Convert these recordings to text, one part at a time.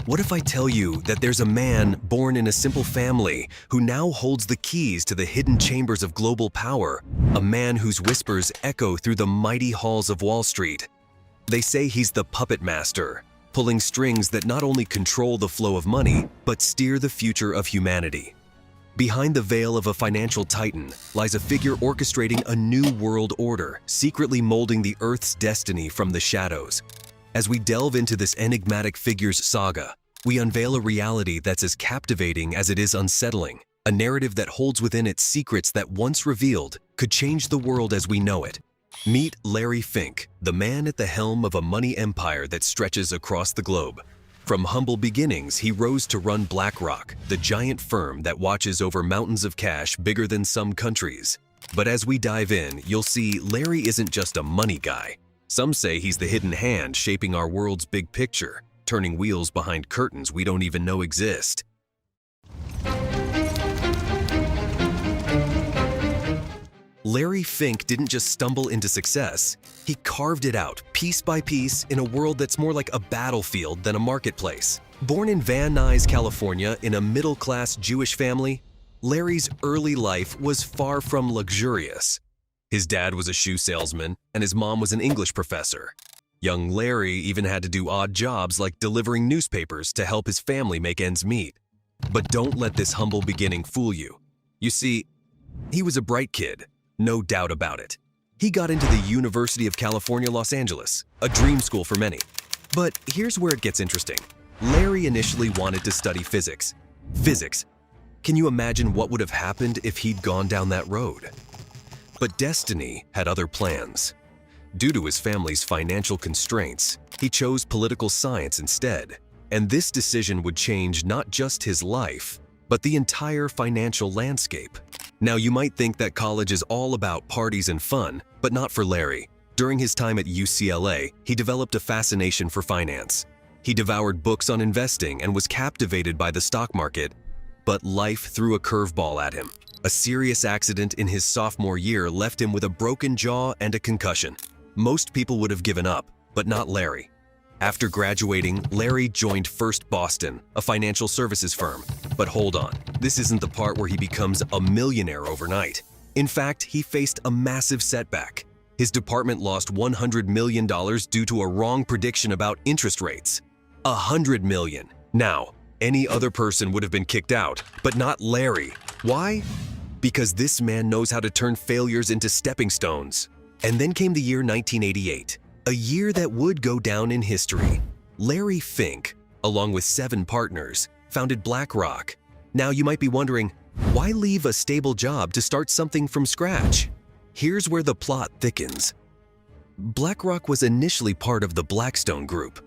What if I tell you that there's a man born in a simple family who now holds the keys to the hidden chambers of global power, a man whose whispers echo through the mighty halls of Wall Street? They say he's the puppet master, pulling strings that not only control the flow of money, but steer the future of humanity. Behind the veil of a financial titan lies a figure orchestrating a new world order, secretly molding the Earth's destiny from the shadows. As we delve into this enigmatic figure's saga, we unveil a reality that's as captivating as it is unsettling, a narrative that holds within it secrets that, once revealed, could change the world as we know it. Meet Larry Fink, the man at the helm of a money empire that stretches across the globe. From humble beginnings, he rose to run BlackRock, the giant firm that watches over mountains of cash bigger than some countries. But as we dive in, you'll see Larry isn't just a money guy. Some say he's the hidden hand shaping our world's big picture, turning wheels behind curtains we don't even know exist. Larry Fink didn't just stumble into success, he carved it out piece by piece in a world that's more like a battlefield than a marketplace. Born in Van Nuys, California, in a middle-class Jewish family, Larry's early life was far from luxurious. His dad was a shoe salesman, and his mom was an English professor. Young Larry even had to do odd jobs like delivering newspapers to help his family make ends meet. But don't let this humble beginning fool you. You see, he was a bright kid, no doubt about it. He got into the University of California, Los Angeles, a dream school for many. But here's where it gets interesting. Larry initially wanted to study physics. Physics. Can you imagine what would have happened if he'd gone down that road? But destiny had other plans. Due to his family's financial constraints, he chose political science instead. And this decision would change not just his life, but the entire financial landscape. Now, you might think that college is all about parties and fun, but not for Larry. During his time at UCLA, he developed a fascination for finance. He devoured books on investing and was captivated by the stock market. But life threw a curveball at him. A serious accident in his sophomore year left him with a broken jaw and a concussion. Most people would have given up, but not Larry. After graduating, Larry joined First Boston, a financial services firm. But hold on, this isn't the part where he becomes a millionaire overnight. In fact, he faced a massive setback. His department lost $100 million due to a wrong prediction about interest rates. $100 million. Now, any other person would have been kicked out, but not Larry. Why? Because this man knows how to turn failures into stepping stones. And then came the year 1988, a year that would go down in history. Larry Fink, along with 7 partners, founded BlackRock. Now you might be wondering, why leave a stable job to start something from scratch? Here's where the plot thickens. BlackRock was initially part of the Blackstone Group.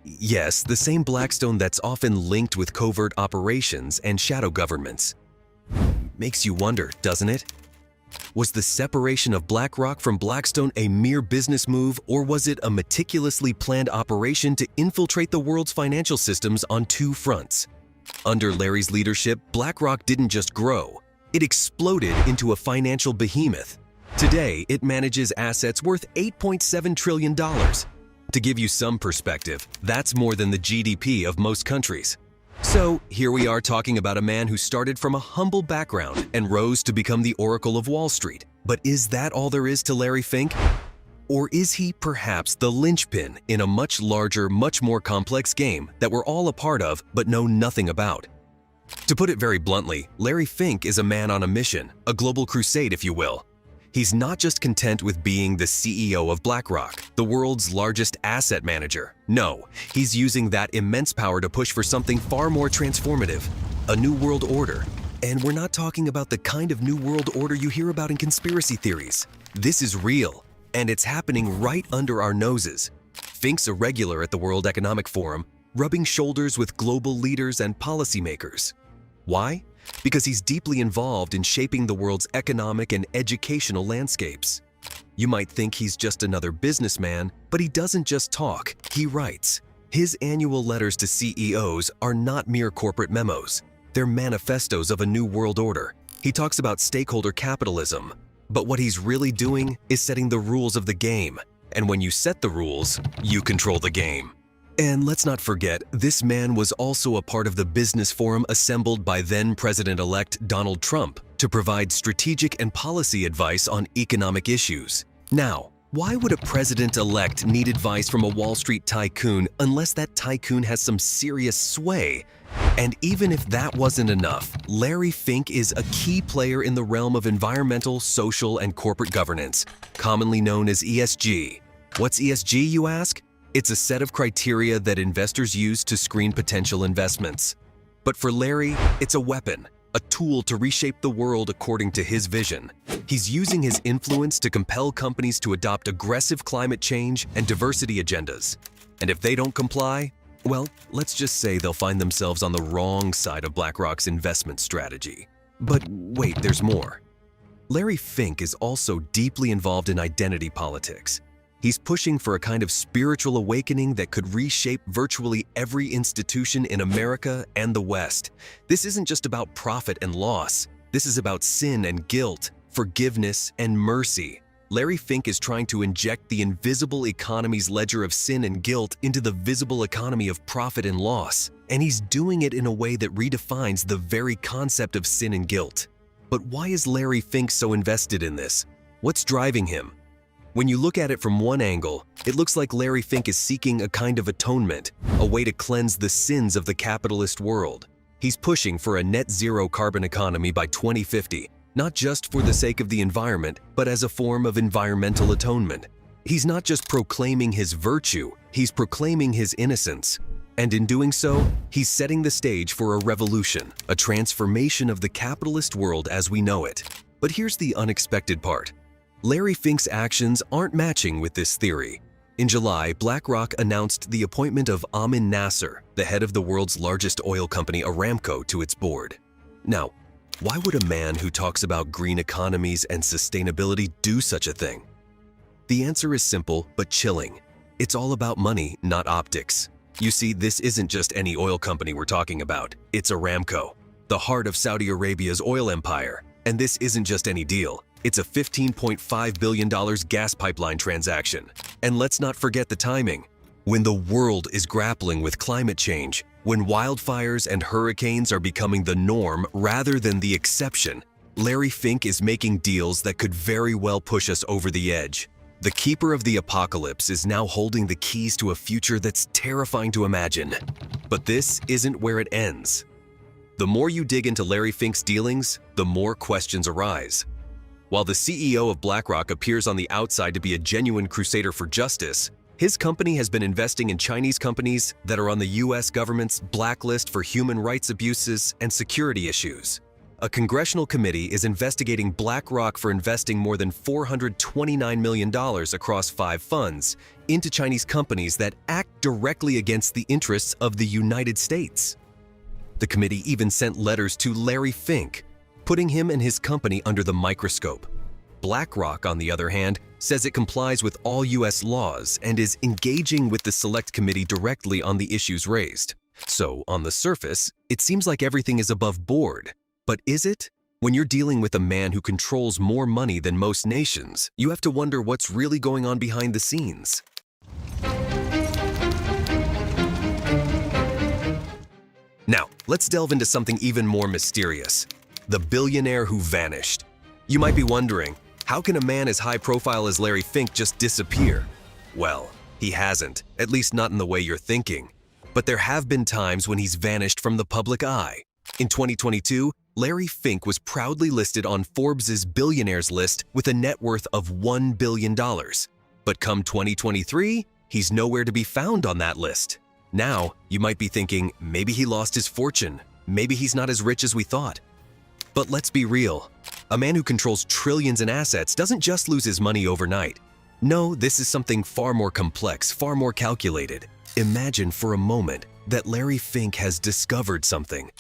Yes, the same Blackstone that's often linked with covert operations and shadow governments. Makes you wonder, doesn't it? Was the separation of BlackRock from Blackstone a mere business move, or was it a meticulously planned operation to infiltrate the world's financial systems on 2 fronts? Under Larry's leadership, BlackRock didn't just grow, it exploded into a financial behemoth. Today, it manages assets worth $8.7 trillion. To give you some perspective, that's more than the GDP of most countries. So, here we are talking about a man who started from a humble background and rose to become the Oracle of Wall Street. But is that all there is to Larry Fink? Or is he perhaps the linchpin in a much larger, much more complex game that we're all a part of but know nothing about? To put it very bluntly, Larry Fink is a man on a mission, a global crusade if you will. He's not just content with being the CEO of BlackRock, the world's largest asset manager. No, he's using that immense power to push for something far more transformative, a new world order. And we're not talking about the kind of new world order you hear about in conspiracy theories. This is real, and it's happening right under our noses. Fink's a regular at the World Economic Forum, rubbing shoulders with global leaders and policymakers. Why? Because he's deeply involved in shaping the world's economic and educational landscapes. You might think he's just another businessman, but he doesn't just talk, he writes. His annual letters to CEOs are not mere corporate memos. They're manifestos of a new world order. He talks about stakeholder capitalism, but what he's really doing is setting the rules of the game. And when you set the rules, you control the game. And let's not forget, this man was also a part of the business forum assembled by then-President-elect Donald Trump to provide strategic and policy advice on economic issues. Now, why would a president-elect need advice from a Wall Street tycoon unless that tycoon has some serious sway? And even if that wasn't enough, Larry Fink is a key player in the realm of environmental, social, and corporate governance, commonly known as ESG. What's ESG, you ask? It's a set of criteria that investors use to screen potential investments. But for Larry, it's a weapon, a tool to reshape the world according to his vision. He's using his influence to compel companies to adopt aggressive climate change and diversity agendas. And if they don't comply, well, let's just say they'll find themselves on the wrong side of BlackRock's investment strategy. But wait, there's more. Larry Fink is also deeply involved in identity politics. He's pushing for a kind of spiritual awakening that could reshape virtually every institution in America and the West. This isn't just about profit and loss. This is about sin and guilt, forgiveness and mercy. Larry Fink is trying to inject the invisible economy's ledger of sin and guilt into the visible economy of profit and loss. And he's doing it in a way that redefines the very concept of sin and guilt. But why is Larry Fink so invested in this? What's driving him? When you look at it from one angle, it looks like Larry Fink is seeking a kind of atonement, a way to cleanse the sins of the capitalist world. He's pushing for a net zero carbon economy by 2050, not just for the sake of the environment, but as a form of environmental atonement. He's not just proclaiming his virtue, he's proclaiming his innocence. And in doing so, he's setting the stage for a revolution, a transformation of the capitalist world as we know it. But here's the unexpected part. Larry Fink's actions aren't matching with this theory. In July, BlackRock announced the appointment of Amin Nasser, the head of the world's largest oil company Aramco, to its board. Now, why would a man who talks about green economies and sustainability do such a thing? The answer is simple but chilling. It's all about money, not optics. You see, this isn't just any oil company we're talking about. It's Aramco, the heart of Saudi Arabia's oil empire. And this isn't just any deal. It's a $15.5 billion gas pipeline transaction. And let's not forget the timing. When the world is grappling with climate change, when wildfires and hurricanes are becoming the norm rather than the exception, Larry Fink is making deals that could very well push us over the edge. The keeper of the apocalypse is now holding the keys to a future that's terrifying to imagine. But this isn't where it ends. The more you dig into Larry Fink's dealings, the more questions arise. While the CEO of BlackRock appears on the outside to be a genuine crusader for justice, his company has been investing in Chinese companies that are on the US government's blacklist for human rights abuses and security issues. A congressional committee is investigating BlackRock for investing more than $429 million across 5 funds into Chinese companies that act directly against the interests of the United States. The committee even sent letters to Larry Fink, putting him and his company under the microscope. BlackRock, on the other hand, says it complies with all US laws and is engaging with the Select Committee directly on the issues raised. So, on the surface, it seems like everything is above board. But is it? When you're dealing with a man who controls more money than most nations, you have to wonder what's really going on behind the scenes. Now, let's delve into something even more mysterious. The billionaire who vanished. You might be wondering, how can a man as high profile as Larry Fink just disappear? Well, he hasn't, at least not in the way you're thinking. But there have been times when he's vanished from the public eye. In 2022, Larry Fink was proudly listed on Forbes' billionaires list with a net worth of $1 billion. But come 2023, he's nowhere to be found on that list. Now, you might be thinking, maybe he lost his fortune. Maybe he's not as rich as we thought. But let's be real. A man who controls trillions in assets doesn't just lose his money overnight. No, this is something far more complex, far more calculated. Imagine for a moment that Larry Fink has discovered something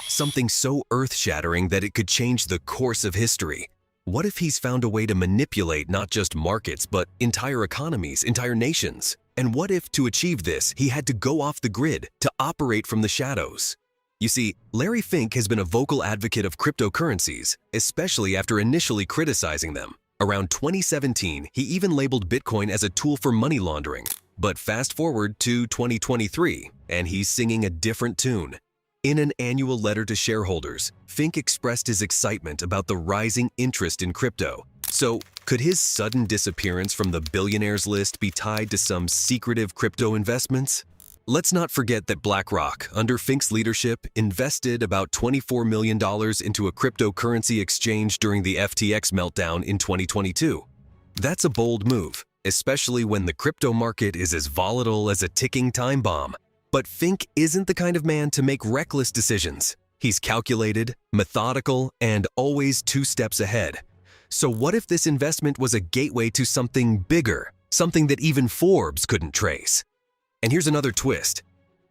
so earth-shattering that it could change the course of history. What if he's found a way to manipulate not just markets, but entire economies, entire nations? And what if, to achieve this, he had to go off the grid, to operate from the shadows? You see, Larry Fink has been a vocal advocate of cryptocurrencies, especially after initially criticizing them. Around 2017, he even labeled Bitcoin as a tool for money laundering. But fast forward to 2023, and he's singing a different tune. In an annual letter to shareholders, Fink expressed his excitement about the rising interest in crypto. So, could his sudden disappearance from the billionaires list be tied to some secretive crypto investments? Let's not forget that BlackRock, under Fink's leadership, invested about $24 million into a cryptocurrency exchange during the FTX meltdown in 2022. That's a bold move, especially when the crypto market is as volatile as a ticking time bomb. But Fink isn't the kind of man to make reckless decisions. He's calculated, methodical, and always 2 steps ahead. So what if this investment was a gateway to something bigger, something that even Forbes couldn't trace? And here's another twist.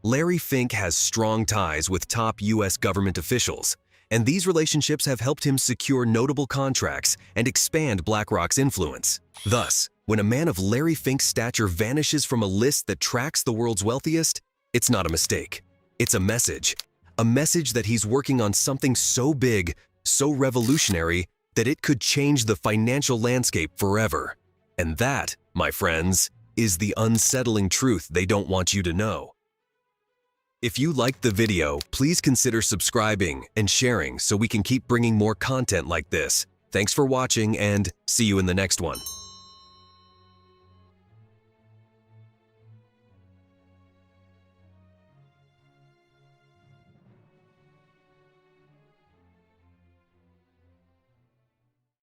Larry Fink has strong ties with top US government officials, and these relationships have helped him secure notable contracts and expand BlackRock's influence. Thus, when a man of Larry Fink's stature vanishes from a list that tracks the world's wealthiest, it's not a mistake. It's a message that he's working on something so big, so revolutionary, that it could change the financial landscape forever. And that, my friends, is the unsettling truth they don't want you to know. If you liked the video, please consider subscribing and sharing so we can keep bringing more content like this. Thanks for watching and see you in the next one.